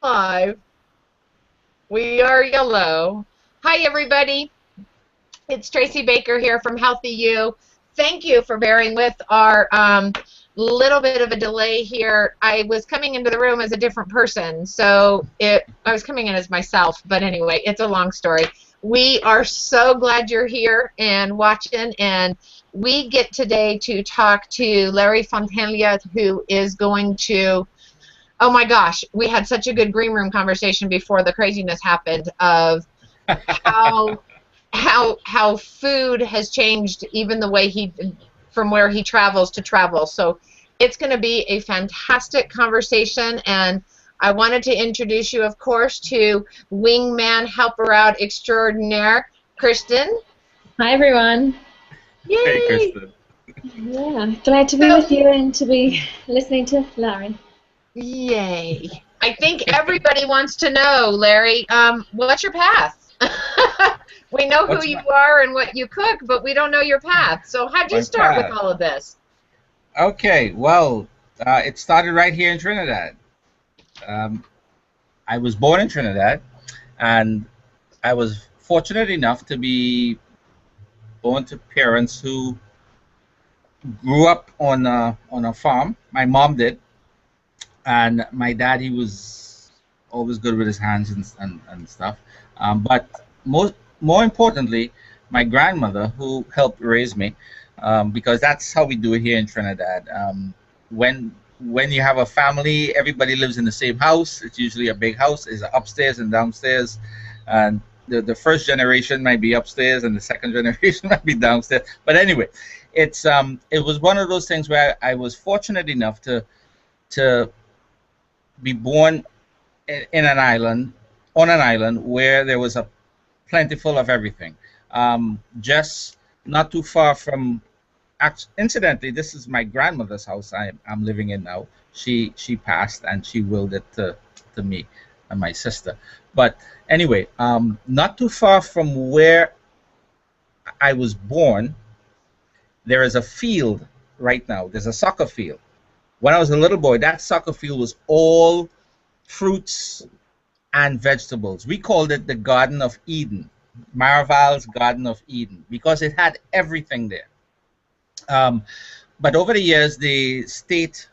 Live. We are yellow. Hi, everybody. It's Tracy Baker here from Healthy You. Thank you for bearing with our little bit of a delay here. I was coming into the room as a different person, so I was coming in as myself, but anyway, it's a long story. We are so glad you're here and watching, and we get today to talk to Larry Fournillier, who is going to, oh my gosh, we had such a good green room conversation before the craziness happened of how how food has changed, even the way from where he travels to travel. So it's going to be a fantastic conversation, and I wanted to introduce you, of course, to wingman helper out extraordinaire, Kristen. Hi, everyone. Yay! Hey, Kristen. Yeah, glad to be with you and to be listening to Larry. Yay. I think everybody wants to know, Larry, what's your path? We know who you are and what you cook, but we don't know your path. So how'd you start with all of this? Okay, well, it started right here in Trinidad. I was born in Trinidad, and I was fortunate enough to be born to parents who grew up on a farm. My mom did, and my dad, he was always good with his hands and stuff. But more importantly, my grandmother, who helped raise me, because that's how we do it here in Trinidad. When you have a family, everybody lives in the same house. It's usually a big house. It's upstairs and downstairs, and the first generation might be upstairs, and the second generation might be downstairs. But anyway, it was one of those things where I was fortunate enough to be born in an island, on an island where there was a plentiful of everything. Just not too far from, incidentally, this is my grandmother's house I'm living in now. She passed, and she willed it to me and my sister. But anyway, not too far from where I was born, there is a field right now. There's a soccer field. When I was a little boy, that soccer field was all fruits and vegetables. We called it the Garden of Eden, Marval's Garden of Eden, because it had everything there. But over the years, the state,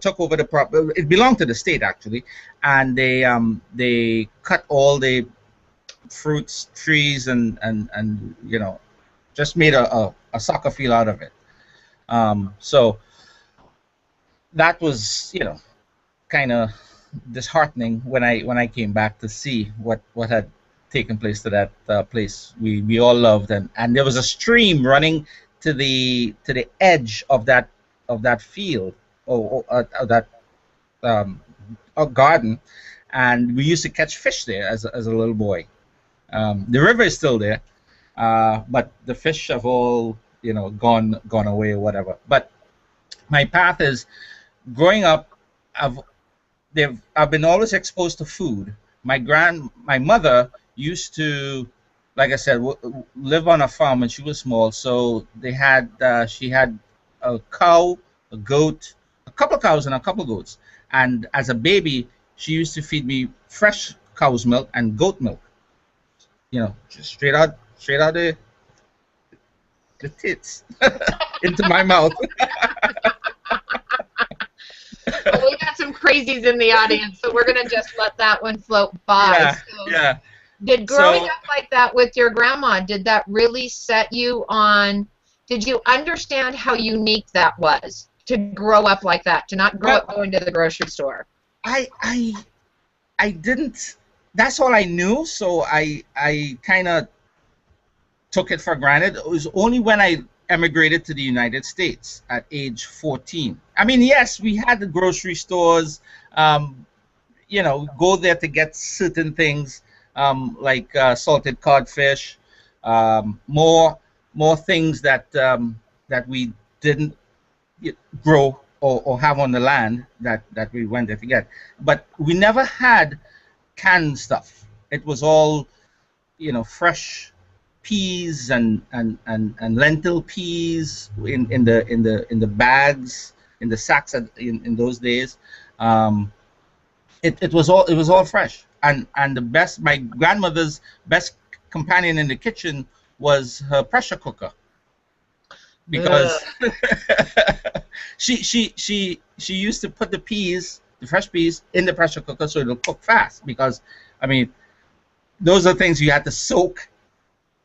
took over the property. It belonged to the state, actually, and they cut all the fruits trees and just made a soccer field out of it. So that was kind of disheartening when I came back to see what had taken place to that place we all loved, and there was a stream running to the edge of that field or that garden, and we used to catch fish there as a little boy. The river is still there, but the fish have all gone away or whatever. But my path is, growing up, I've been always exposed to food. My mother used to, like I said, live on a farm when she was small. So she had a cow, a goat, a couple of cows and a couple of goats. And as a baby, she used to feed me fresh cow's milk and goat milk. Just straight out the tits into my mouth. Well, we got some crazies in the audience, so we're going to just let that one float by. Yeah. Did growing up like that with your grandma, did that really set you on, did you understand how unique that was to grow up like that, to not grow up going to the grocery store? I didn't. That's all I knew, so I kind of took it for granted. It was only when I emigrated to the United States at age 14. I mean, yes, we had the grocery stores, go there to get certain things, like salted codfish, more things that we didn't grow or have on the land that we went there to get. But we never had canned stuff. It was all, fresh peas and lentil peas in the bags, in the sacks in those days. it was all fresh, and the best, my grandmother's best companion in the kitchen was her pressure cooker, because Ugh. she used to put the fresh peas in the pressure cooker so it'll cook fast, because I mean those are things you had to soak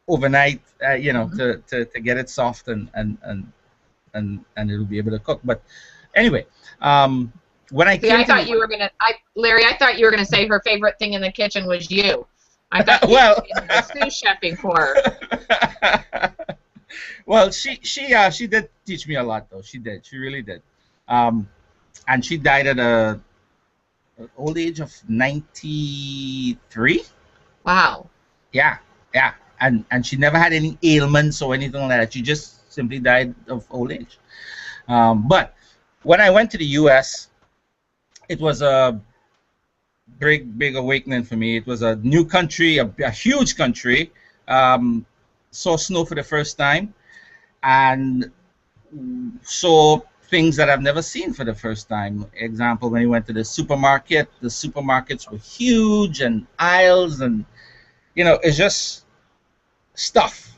overnight, to get it soft, and it'll be able to cook. But anyway, um, when I See, came I to thought the you were gonna, Larry, I thought you were gonna say her favorite thing in the kitchen was you. I thought you well, were the sous chefing for her. well, she did teach me a lot, though. She really did. Um, and she died at a old age of 93. Wow. Yeah, yeah, and she never had any ailments or anything like that. She just simply died of old age. But when I went to the U.S., it was a big awakening for me. It was a new country, a huge country. Um, saw snow for the first time, and saw things that I've never seen for the first time. Example, when we went to the supermarkets were huge, and aisles, and it's just stuff.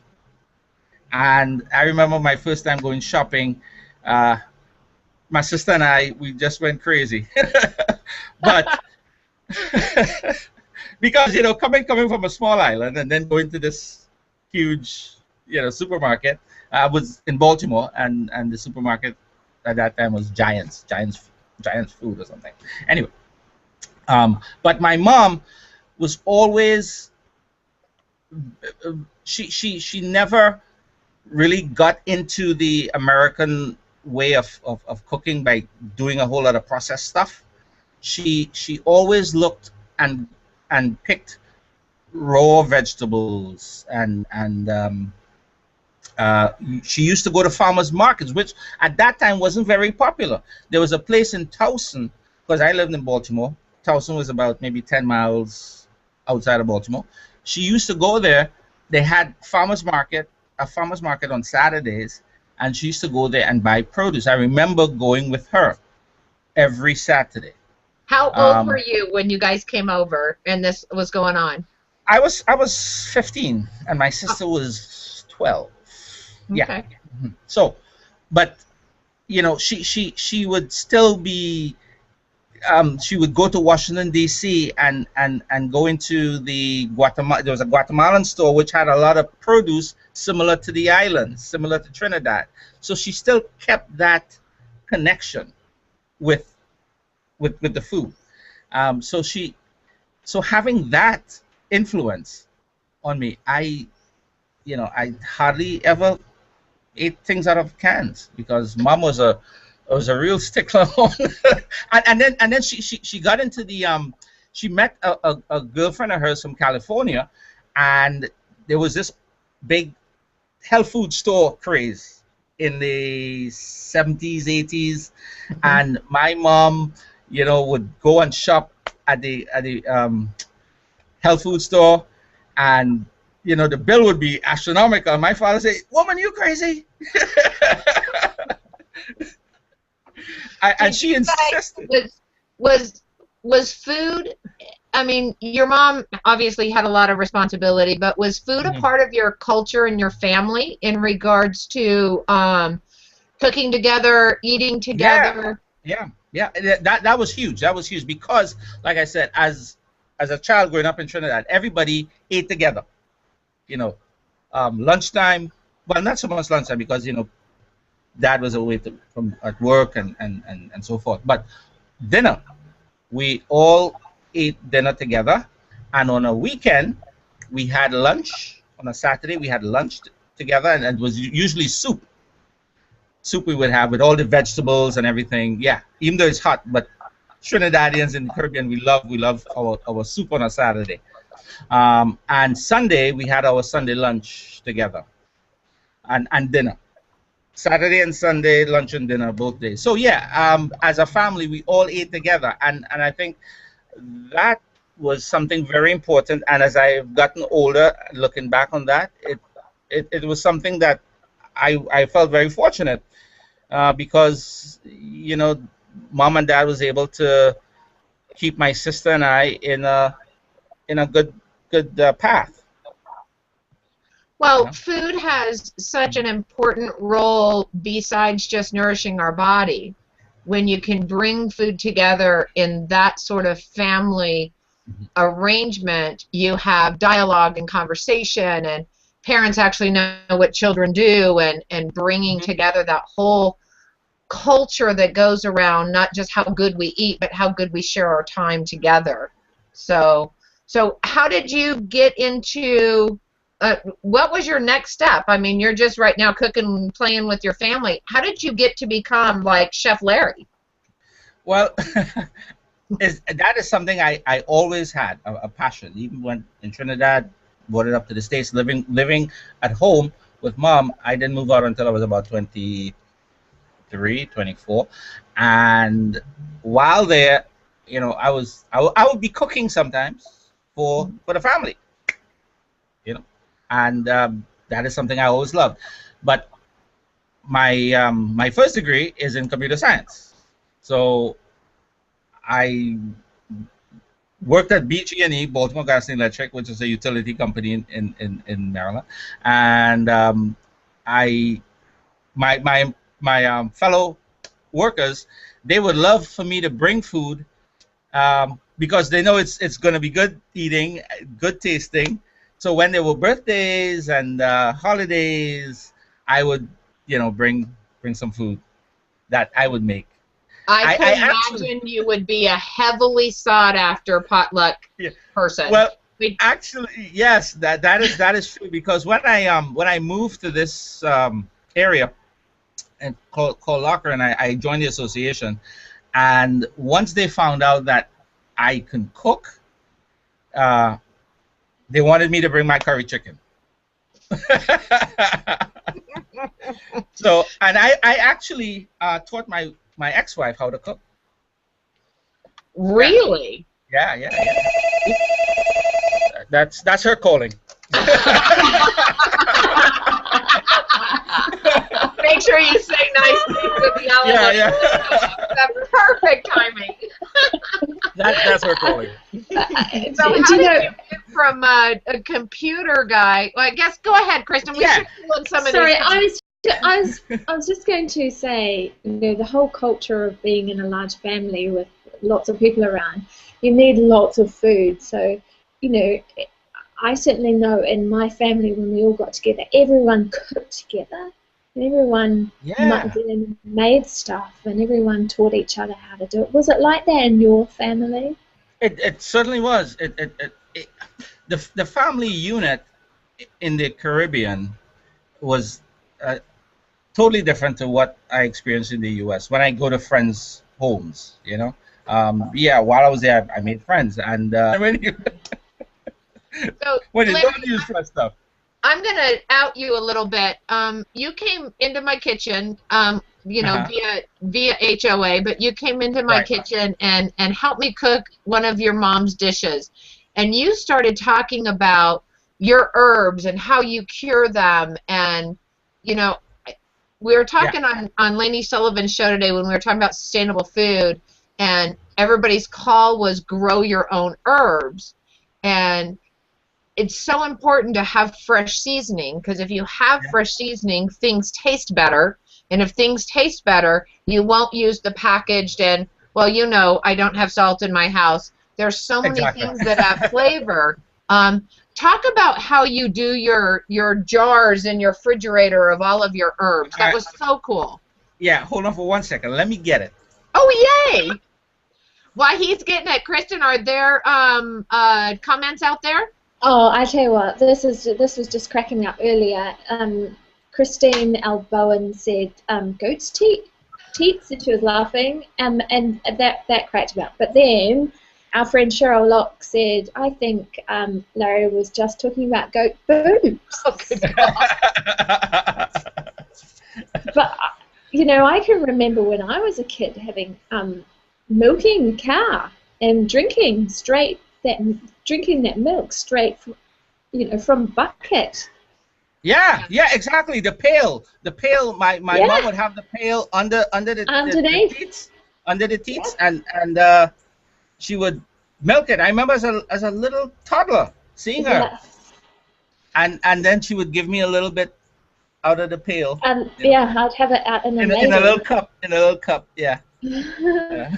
And I remember my first time going shopping. Uh, my sister and we just went crazy. But because coming from a small island and then going to this huge supermarket. I was in Baltimore, and the supermarket at that time was Giants Food or something. Anyway, but my mom was always, she never really got into the American way of cooking by doing a whole lot of processed stuff. She always looked and picked raw vegetables, and she used to go to farmers markets, which at that time wasn't very popular. There was a place in Towson, because I lived in Baltimore. Towson was about maybe 10 miles outside of Baltimore. She used to go there. They had a farmers market on Saturdays, and she used to go there and buy produce. I remember going with her every Saturday. How old were Um, you when you guys came over and this was going on? I was 15, and my sister was 12. Yeah. Okay. So, but she would still be. She would go to Washington D.C. and go into the Guatemala. There was a Guatemalan store which had a lot of produce similar to the islands, similar to Trinidad. So she still kept that connection with the food. So having that influence on me, I hardly ever ate things out of cans, because mom was a real stickler on and then she got into the she met a girlfriend of hers from California, and there was this big health food store craze in the 70s, 80s, Mhm. and my mom would go and shop at the health food store, and the bill would be astronomical. My father say, "Woman, you crazy?" And Did she you guys insisted. was food? I mean, your mom obviously had a lot of responsibility, but was food a Mhm. part of your culture and your family in regards to cooking together, eating Yeah, together? yeah. That was huge. That was huge because, like I said, as a child growing up in Trinidad, everybody ate together. You know, lunchtime. Well, not so much lunchtime, because dad was away from at work, and so forth. But dinner, we all ate dinner together, and on a weekend we had lunch. On a Saturday we had lunch together, and it was usually soup we would have with all the vegetables and everything. Yeah, even though it's hot, but Trinidadians in the Caribbean, we love our soup on a Saturday. And Sunday we had our Sunday lunch together, and dinner. Saturday and Sunday, lunch and dinner both days. So yeah, as a family, we all ate together, and I think that was something very important. And as I've gotten older, looking back on that, it was something that I felt very fortunate, because mom and dad was able to keep my sister and I in a good path. Well, food has such an important role besides just nourishing our body. When you can bring food together in that sort of family arrangement, you have dialogue and conversation, and parents actually know what children do, and bringing together that whole culture that goes around not just how good we eat, but how good we share our time together. So how did you get into what was your next step? I mean, you're just right now cooking and playing with your family. How did you get to become like Chef Larry? Well, that is something I always had a passion. Even when in Trinidad, brought it up to the States, living at home with mom. I didn't move out until I was about 23, 24. And while there, you know, I would be cooking sometimes for the family, you know, and that is something I always loved. But my first degree is in computer science, so I worked at BG&E, Baltimore Gas and Electric, which is a utility company in Maryland, and my fellow workers, they would love for me to bring food because they know it's going to be good eating, good tasting. So when there were birthdays and holidays, I would, you know, bring some food that I would make. I can imagine you would be a heavily sought after potluck person. Well, actually, yes, that is true, because when I moved to this area and called Locker, and I joined the association, and once they found out that I can cook, they wanted me to bring my curry chicken. So, and I actually taught my ex-wife how to cook. Really? Yeah. That's her calling. Make sure you say nice things with the element. Yeah. That's perfect timing. That's her calling. So how did you get from a computer guy? Well, I guess go ahead, Kristen. We should pull in some of these. I was just going to say, you know, the whole culture of being in a large family with lots of people around, you need lots of food. So, you know, I certainly know in my family when we all got together, everyone cooked together, and everyone made stuff, and everyone taught each other how to do it. Was it like that in your family? It certainly was. The family unit in the Caribbean was totally different to what I experienced in the U.S. when I go to friends' homes. You know, while I was there, I made friends, and when you don't use fresh stuff. I'm gonna out you a little bit. You came into my kitchen, via HOA, but you came into my kitchen and helped me cook one of your mom's dishes, and you started talking about your herbs and how you cure them, and you know, we were talking on Lainey Sullivan's show today when we were talking about sustainable food, and everybody's call was grow your own herbs, and it's so important to have fresh seasoning, because if you have fresh seasoning, things taste better, and if things taste better, you won't use the packaged and, well, you know, I don't have salt in my house. There's so many things that have flavor. Talk about how you do your jars in your refrigerator of all of your herbs. That was so cool. Yeah, hold on for 1 second. Let me get it. Oh, yay! While he's getting it, Kristen, are there comments out there? Oh, I tell you what, this was just cracking me up earlier. Christine L. Bowen said goat's teats, and she was laughing, and that cracked me up. But then our friend Cheryl Locke said, I think Larry was just talking about goat boobs. Oh, but, you know, I can remember when I was a kid having milking a cow and drinking that milk straight from, from bucket. Yeah, exactly. The pail. My mom would have the pail under the teats, and she would milk it. I remember as a little toddler seeing her, Yeah. and then she would give me a little bit out of the pail. Yeah, I'd have it out in a In a ladle. little cup, yeah. Yeah.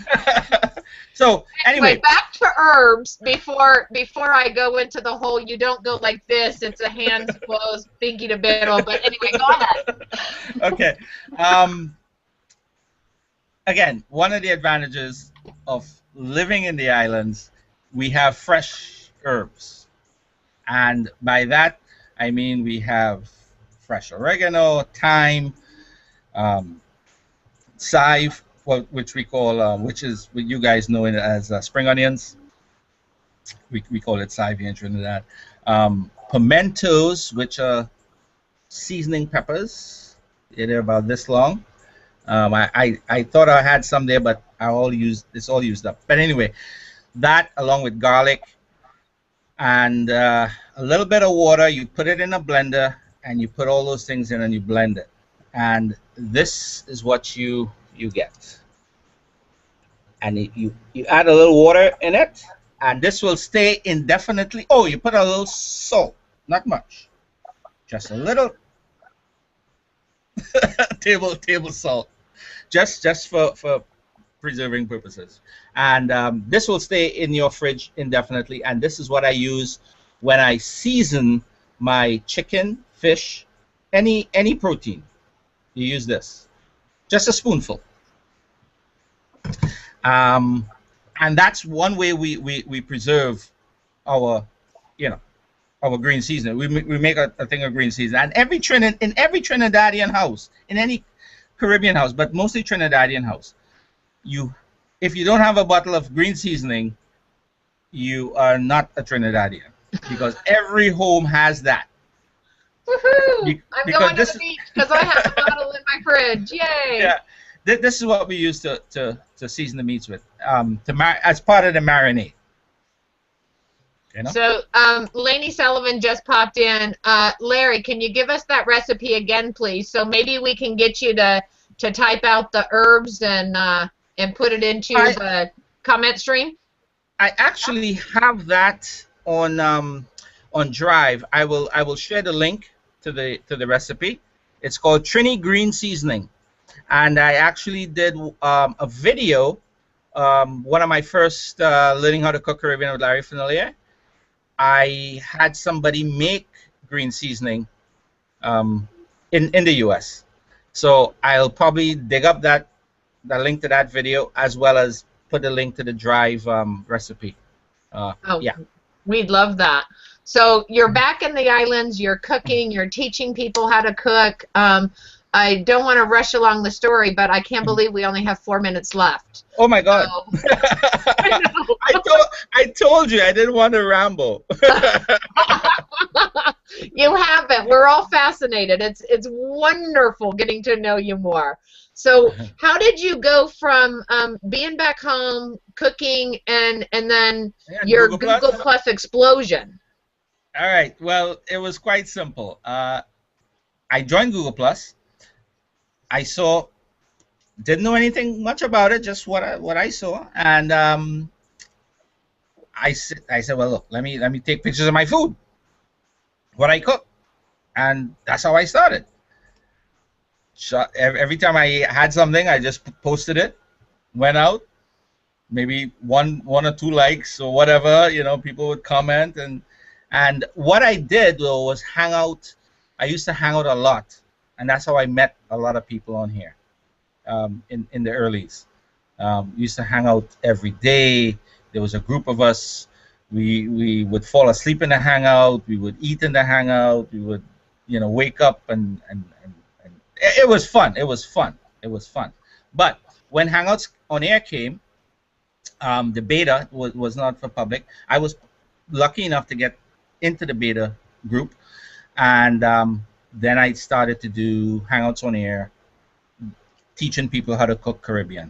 So Anyway, anyway, back to herbs before I go into the whole. You don't go like this. It's a hands closed, pinky to middle. But anyway, go ahead. okay. Again, one of the advantages of living in the islands, we have fresh herbs, and by that I mean we have fresh oregano, thyme, chive, which we call, which is what you guys know it as spring onions. We call it chive here in Trinidad. Pimentos, which are seasoning peppers. They're about this long. I thought I had some there, but it's all used up. But anyway, that along with garlic and a little bit of water, you put it in a blender and you put all those things in and you blend it. And this is what you get. And you add a little water in it, and this will stay indefinitely. Oh, you put a little salt, not much, just a little table salt, just for preserving purposes. And this will stay in your fridge indefinitely. And this is what I use when I season my chicken, fish, any protein. You use this, just a spoonful. And that's one way we preserve our, our green seasoning. We make a thing of green seasoning. And in every Trinidadian house, in any Caribbean house, but mostly Trinidadian house, if you don't have a bottle of green seasoning, you are not a Trinidadian, because every home has that. Woohoo! I'm going to the beach because I have a bottle in my fridge. Yay! Yeah, this is what we use to season the meats with, as part of the marinade. So, Lainey Sullivan just popped in. Larry, can you give us that recipe again, please? So maybe we can get you to type out the herbs and put it into the comment stream. I actually have that on Drive. I will share the link to the recipe. It's called Trini Green Seasoning, and I actually did a video. One of my first learning how to cook Caribbean with Larry Fournillier. I had somebody make green seasoning in the U.S. So I'll probably dig up the link to that video, as well as put the link to the Drive recipe. Yeah, we'd love that. So you're back in the islands, you're cooking, you're teaching people how to cook. I don't want to rush along the story, but I can't believe we only have 4 minutes left. Oh my God! I told you I didn't want to ramble. You haven't. We're all fascinated. It's wonderful getting to know you more. So how did you go from being back home, cooking, and then your Google Plus explosion? All right. Well, it was quite simple. I joined Google Plus. I didn't know anything much about it, just what I saw, and I said, well, look, let me take pictures of my food, what I cook, and that's how I started. So every time I had something, I just posted it, went out, maybe one or two likes or whatever, people would comment, and what I did though was hang out. I used to hang out a lot, and that's how I met a lot of people on here. In the earlies, used to hang out every day. There was a group of us. We would fall asleep in the hangout. We would eat in the hangout. We would, wake up and it was fun. It was fun. But when Hangouts on Air came, the beta was not for public. I was lucky enough to get into the beta group, and then I started to do Hangouts on Air, teaching people how to cook Caribbean.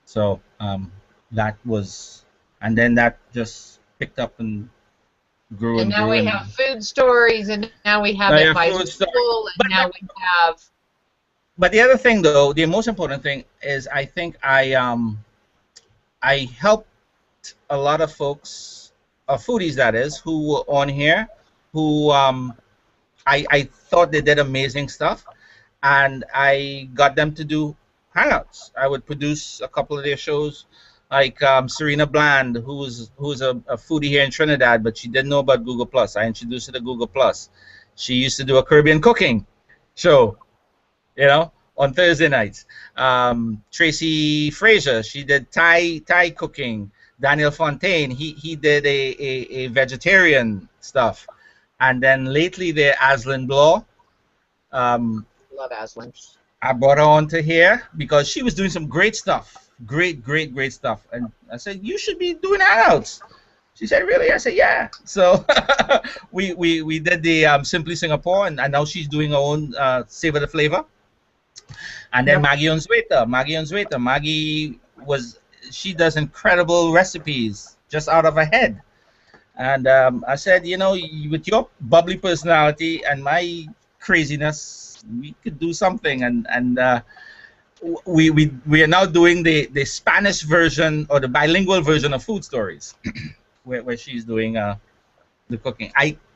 So that was, and then that just picked up and grew. And now we have food stories, and now we have it by school, and now we have. But the other thing, though, the most important thing is, I think I help met a lot of folks, foodies that is, who were on here, who I thought they did amazing stuff, and I got them to do hangouts. I would produce a couple of their shows, like Serena Bland, who's a foodie here in Trinidad, but she didn't know about Google Plus. I introduced her to Google Plus. She used to do a Caribbean cooking show, on Thursday nights. Tracy Frazier, she did Thai cooking. Daniel Fontaine, he did a vegetarian stuff. And then lately there, Aslyn Blaw. Love Aslan. I brought her on to here because she was doing some great stuff. Great stuff. And I said, you should be doing hangouts. She said, really? I said, yeah. So we did the Simply Singapore, and now she's doing her own Savor the Flavor. And then Maggie Onzueta. Maggie she does incredible recipes just out of her head. And I said, with your bubbly personality and my craziness, we could do something. And we are now doing the Spanish version or the bilingual version of Food Stories, where she's doing the cooking.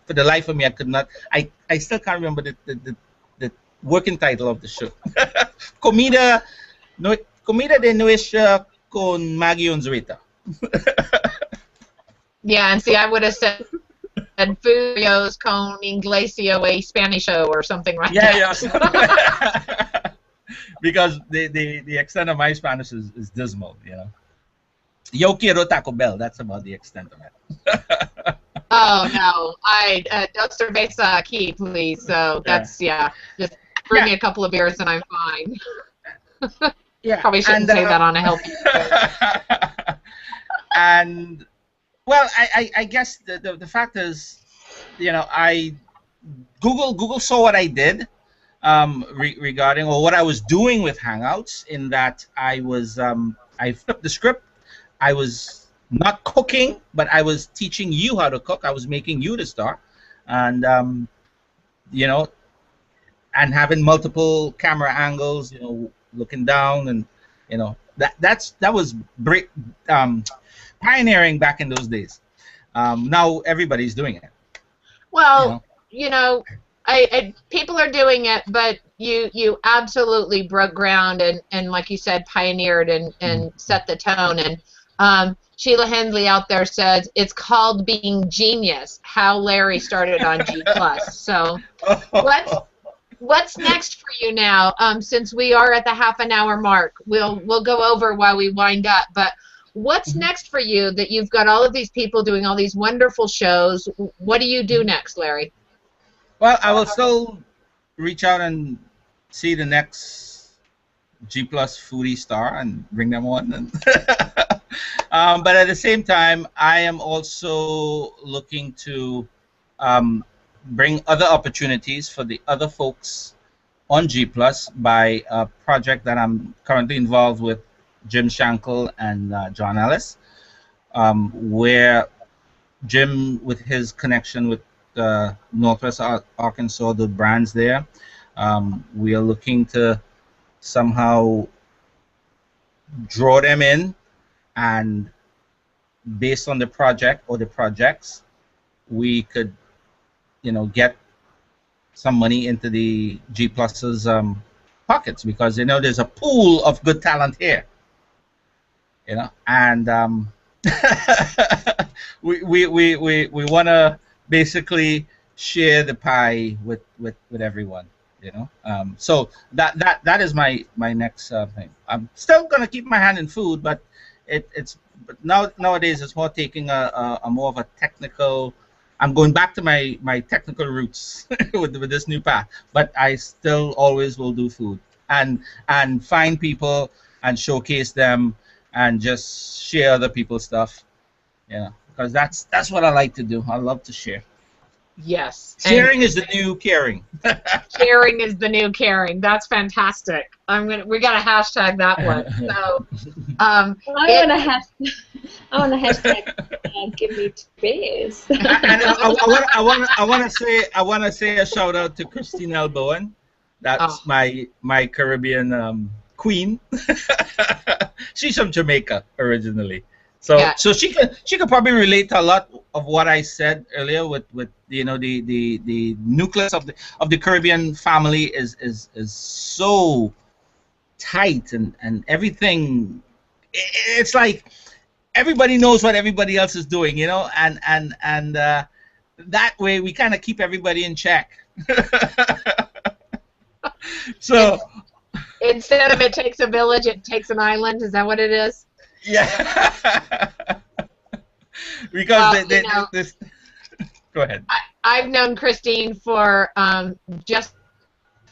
For the life of me, I could not. I still can't remember the working title of the show. Comida de Nuestra con Maggie Onzueta. Yeah, and see, I would have said Furios con Inglesia, a Spanish show or something like that. Yeah. Because the extent of my Spanish is dismal, Yo quiero Taco Bell. That's about the extent of it. Oh, no. Dos cerveza aquí, please. So that's, just bring me a couple of beers and I'm fine. Yeah. Probably shouldn't say that on a healthy show. And, well, I guess the fact is, Google saw what I did regarding, or what I was doing with Hangouts, in that I flipped the script. I was not cooking, but I was teaching you how to cook. I was making you the star, and and having multiple camera angles, looking down, and that was pioneering back in those days. Now everybody's doing it. Well, people are doing it, but you absolutely broke ground and like you said, pioneered and set the tone. And Sheila Hensley out there says it's called being genius. How Larry started on G+. So what's next for you now? Since we are at the half an hour mark, we'll go over while we wind up. But what's next for you, that you've got all of these people doing all these wonderful shows? What do you do next, Larry? Well, I will still reach out and see the next G+ foodie star and bring them on. But at the same time, I am also looking to bring other opportunities for the other folks on G+ by a project that I'm currently involved with Jim Shankle and John Ellis, where Jim, with his connection with Northwest Arkansas, the brands there, we are looking to somehow draw them in, and based on the project or the projects, we could get some money into the G+'s pockets, because there's a pool of good talent here, and we want to basically share the pie with everyone, so that is my next thing. I'm still gonna keep my hand in food, but nowadays it's more taking a more of a technical. I'm going back to my technical roots with this new path, but I still always will do food and find people and showcase them and just share other people's stuff, because that's what I like to do. I love to share. Yes. Sharing is the new caring. Sharing is the new caring. That's fantastic. We got to hashtag that one. So I want to hashtag give me 2 beers. And I want to say a shout out to Christine L. Bowen. That's my Caribbean queen. She's from Jamaica originally, So she could probably relate to a lot of what I said earlier with you know the nucleus of the Caribbean family is so tight and everything. It's like everybody knows what everybody else is doing, you know, and that way we kind of keep everybody in check. So instead of it takes a village, it takes an island. Is that what it is? yeah. Because they this. Go ahead. I've known Christine for just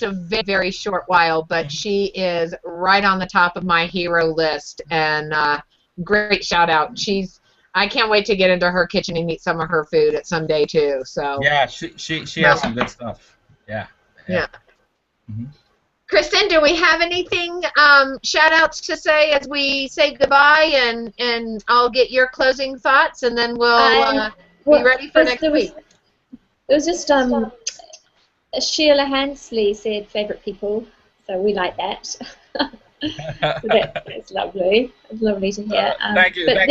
a very short while, but she is right on the top of my hero list, and great shout out. I can't wait to get into her kitchen and eat some of her food at some day too. So yeah, she has some good stuff. Yeah. Mm-hmm. Kristen, do we have anything shout outs to say as we say goodbye, and I'll get your closing thoughts, and then we'll be ready for next week. It was just Sheila Hansley said favorite people, so we like that. So that's lovely. It's lovely to hear. Thank you. But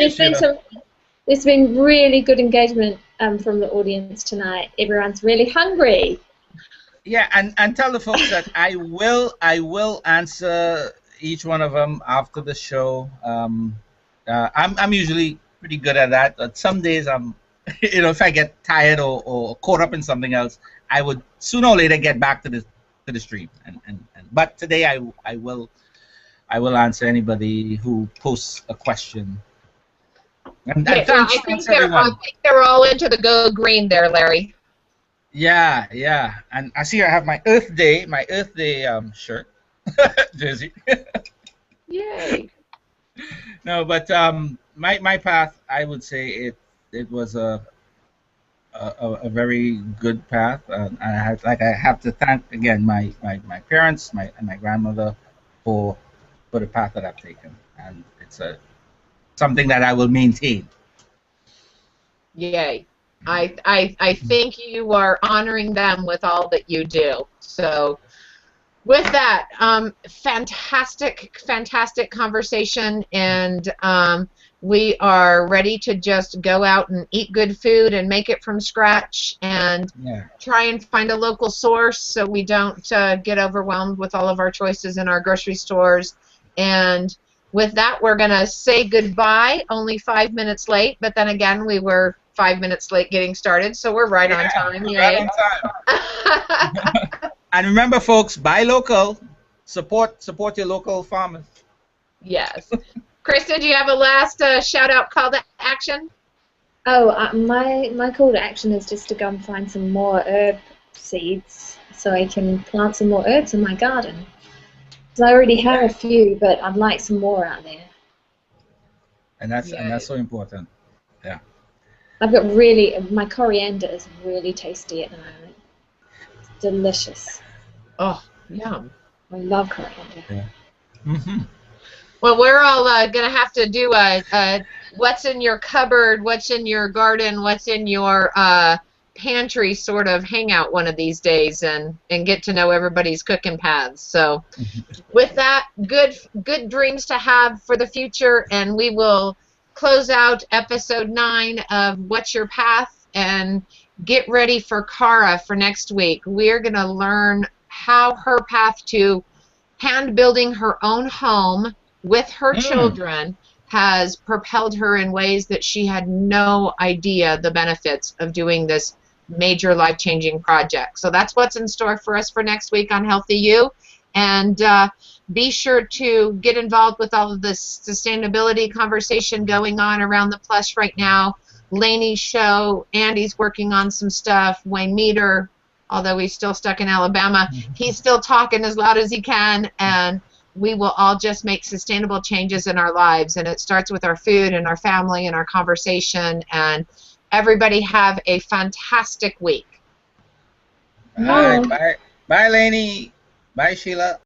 there's been really good engagement from the audience tonight. Everyone's really hungry. Yeah, and tell the folks that I will answer each one of them after the show. I'm usually pretty good at that, but some days I'm, you know, if I get tired or caught up in something else, I would sooner or later get back to the stream. But today I will answer anybody who posts a question. And I think they're all into the Go Green there, Larry. Yeah, and I see I have my Earth Day shirt, jersey. Yay! No, but my path, I would say it was a very good path. I have to thank again my parents, and my grandmother for the path that I've taken, and it's something that I will maintain. Yay! I think you are honoring them with all that you do. So with that, fantastic conversation, and we are ready to just go out and eat good food and make it from scratch, and try and find a local source so we don't get overwhelmed with all of our choices in our grocery stores. And with that, we're going to say goodbye, only 5 minutes late, but then again, we were 5 minutes late getting started, so we're right on time. Yay. Right on time. And remember, folks, buy local, support your local farmers. Yes. Krista, do you have a last shout-out call to action? Oh, my call to action is just to go and find some more herb seeds so I can plant some more herbs in my garden. So I already have a few, but I'd like some more out there. And that's so important. Yeah. I've got my coriander is really tasty at the moment. It's delicious. Oh, yum. I love coriander. Yeah. Mm-hmm. Well, we're all going to have to do a what's in your cupboard, what's in your garden, what's in your pantry sort of hangout one of these days, and get to know everybody's cooking paths. So with that, good dreams to have for the future, and we will close out episode 9 of What's Your Path, and get ready for Cara for next week. We're going to learn how her path to hand building her own home with her children has propelled her in ways that she had no idea the benefits of doing this major life-changing project. So that's what's in store for us for next week on Healthy You. And be sure to get involved with all of this sustainability conversation going on around the Plus right now. Laney's show, Andy's working on some stuff, Wayne Meter, although he's still stuck in Alabama, he's still talking as loud as he can, and we will all just make sustainable changes in our lives. And it starts with our food and our family and our conversation. And everybody have a fantastic week. All right, bye, Laney. Bye, Sheila.